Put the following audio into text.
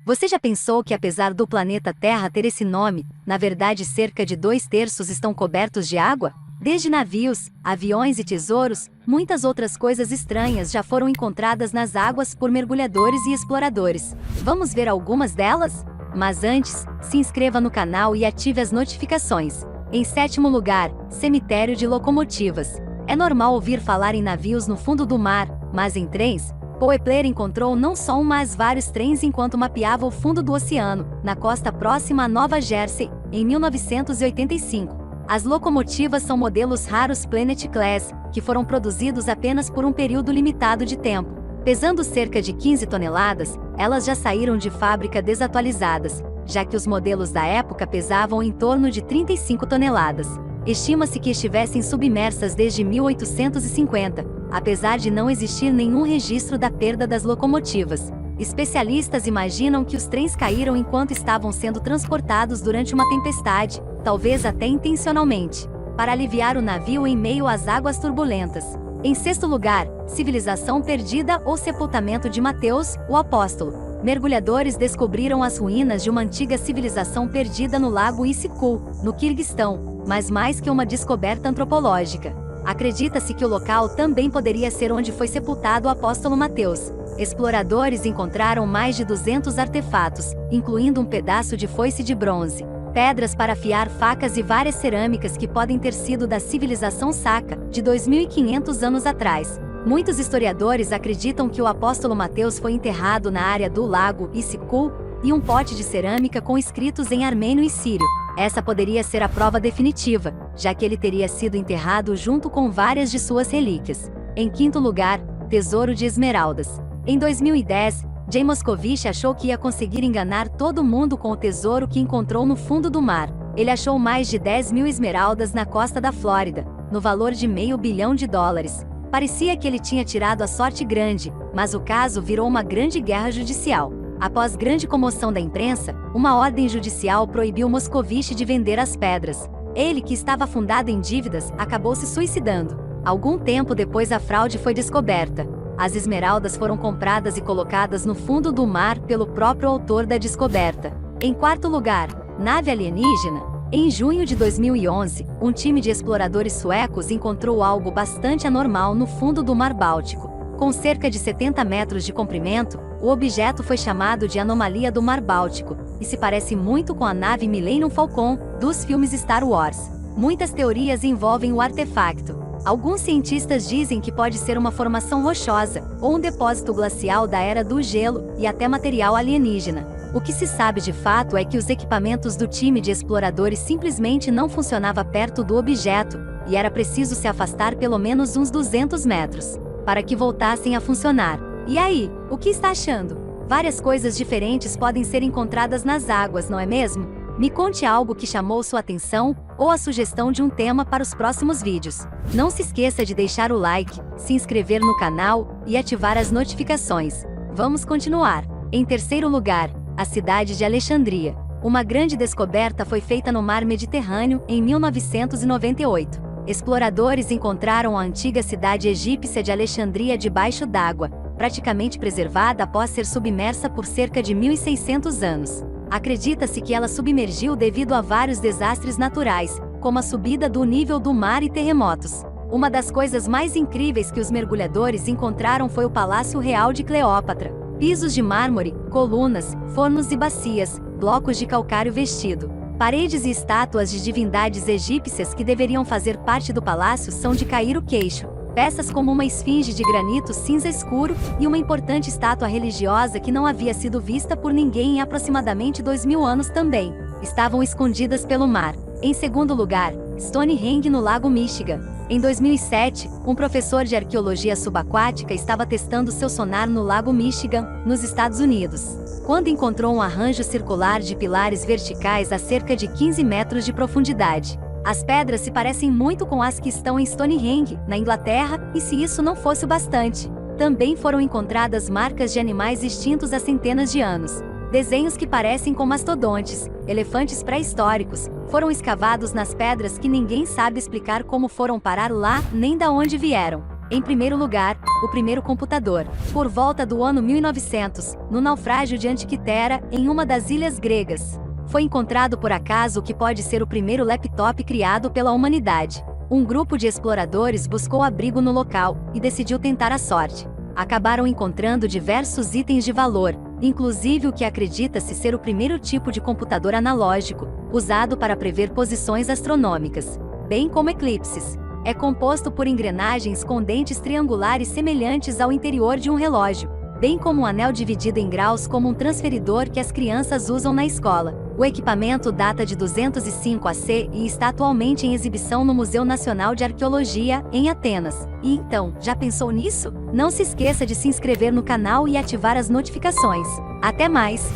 Você já pensou que apesar do planeta Terra ter esse nome, na verdade cerca de 2/3 estão cobertos de água? Desde navios, aviões e tesouros, muitas outras coisas estranhas já foram encontradas nas águas por mergulhadores e exploradores. Vamos ver algumas delas? Mas antes, se inscreva no canal e ative as notificações. Em sétimo lugar, cemitério de locomotivas. É normal ouvir falar em navios no fundo do mar, mas em trens? Kepler encontrou não só um mas vários trens enquanto mapeava o fundo do oceano, na costa próxima a Nova Jersey, em 1985. As locomotivas são modelos raros Planet Class, que foram produzidos apenas por um período limitado de tempo. Pesando cerca de 15 toneladas, elas já saíram de fábrica desatualizadas, já que os modelos da época pesavam em torno de 35 toneladas. Estima-se que estivessem submersas desde 1850, apesar de não existir nenhum registro da perda das locomotivas. Especialistas imaginam que os trens caíram enquanto estavam sendo transportados durante uma tempestade, talvez até intencionalmente, para aliviar o navio em meio às águas turbulentas. Em sexto lugar, civilização perdida ou sepultamento de Mateus, o apóstolo. Mergulhadores descobriram as ruínas de uma antiga civilização perdida no lago Issyk-Kul, no Quirguistão, mas mais que uma descoberta antropológica. Acredita-se que o local também poderia ser onde foi sepultado o apóstolo Mateus. Exploradores encontraram mais de 200 artefatos, incluindo um pedaço de foice de bronze, pedras para afiar facas e várias cerâmicas que podem ter sido da civilização Saka, de 2500 anos atrás. Muitos historiadores acreditam que o apóstolo Mateus foi enterrado na área do lago Issyk-Kul, e um pote de cerâmica com escritos em armênio e sírio. Essa poderia ser a prova definitiva, já que ele teria sido enterrado junto com várias de suas relíquias. Em quinto lugar, tesouro de esmeraldas. Em 2010, Jay Moscovich achou que ia conseguir enganar todo mundo com o tesouro que encontrou no fundo do mar. Ele achou mais de 10.000 esmeraldas na costa da Flórida, no valor de $500 milhão. Parecia que ele tinha tirado a sorte grande, mas o caso virou uma grande guerra judicial. Após grande comoção da imprensa, uma ordem judicial proibiu Moscovich de vender as pedras. Ele, que estava afundado em dívidas, acabou se suicidando. Algum tempo depois a fraude foi descoberta. As esmeraldas foram compradas e colocadas no fundo do mar pelo próprio autor da descoberta. Em quarto lugar, nave alienígena. Em junho de 2011, um time de exploradores suecos encontrou algo bastante anormal no fundo do Mar Báltico. Com cerca de 70 metros de comprimento, o objeto foi chamado de Anomalia do Mar Báltico, e se parece muito com a nave Millennium Falcon, dos filmes Star Wars. Muitas teorias envolvem o artefacto. Alguns cientistas dizem que pode ser uma formação rochosa, ou um depósito glacial da Era do Gelo, e até material alienígena. O que se sabe de fato é que os equipamentos do time de exploradores simplesmente não funcionavam perto do objeto, e era preciso se afastar pelo menos uns 200 metros, para que voltassem a funcionar. E aí, o que está achando? Várias coisas diferentes podem ser encontradas nas águas, não é mesmo? Me conte algo que chamou sua atenção, ou a sugestão de um tema para os próximos vídeos. Não se esqueça de deixar o like, se inscrever no canal, e ativar as notificações. Vamos continuar. Em terceiro lugar, a cidade de Alexandria. Uma grande descoberta foi feita no mar Mediterrâneo, em 1998. Exploradores encontraram a antiga cidade egípcia de Alexandria debaixo d'água, praticamente preservada após ser submersa por cerca de 1.600 anos. Acredita-se que ela submergiu devido a vários desastres naturais, como a subida do nível do mar e terremotos. Uma das coisas mais incríveis que os mergulhadores encontraram foi o Palácio Real de Cleópatra. Pisos de mármore, colunas, fornos e bacias, blocos de calcário vestido. Paredes e estátuas de divindades egípcias que deveriam fazer parte do palácio são de cair o queixo. Peças como uma esfinge de granito cinza escuro e uma importante estátua religiosa que não havia sido vista por ninguém em aproximadamente 2000 anos também estavam escondidas pelo mar. Em segundo lugar, Stonehenge no Lago Michigan. Em 2007, um professor de arqueologia subaquática estava testando seu sonar no Lago Michigan, nos Estados Unidos, quando encontrou um arranjo circular de pilares verticais a cerca de 15 metros de profundidade. As pedras se parecem muito com as que estão em Stonehenge, na Inglaterra, e se isso não fosse o bastante, também foram encontradas marcas de animais extintos há centenas de anos. Desenhos que parecem com mastodontes, elefantes pré-históricos, foram escavados nas pedras que ninguém sabe explicar como foram parar lá, nem da onde vieram. Em primeiro lugar, o primeiro computador. Por volta do ano 1900, no naufrágio de Antiquitera, em uma das ilhas gregas, foi encontrado por acaso o que pode ser o primeiro laptop criado pela humanidade. Um grupo de exploradores buscou abrigo no local e decidiu tentar a sorte. Acabaram encontrando diversos itens de valor, inclusive o que acredita-se ser o primeiro tipo de computador analógico, usado para prever posições astronômicas, bem como eclipses. É composto por engrenagens com dentes triangulares semelhantes ao interior de um relógio, bem como um anel dividido em graus como um transferidor que as crianças usam na escola. O equipamento data de 205 AC e está atualmente em exibição no Museu Nacional de Arqueologia, em Atenas. E então, já pensou nisso? Não se esqueça de se inscrever no canal e ativar as notificações. Até mais!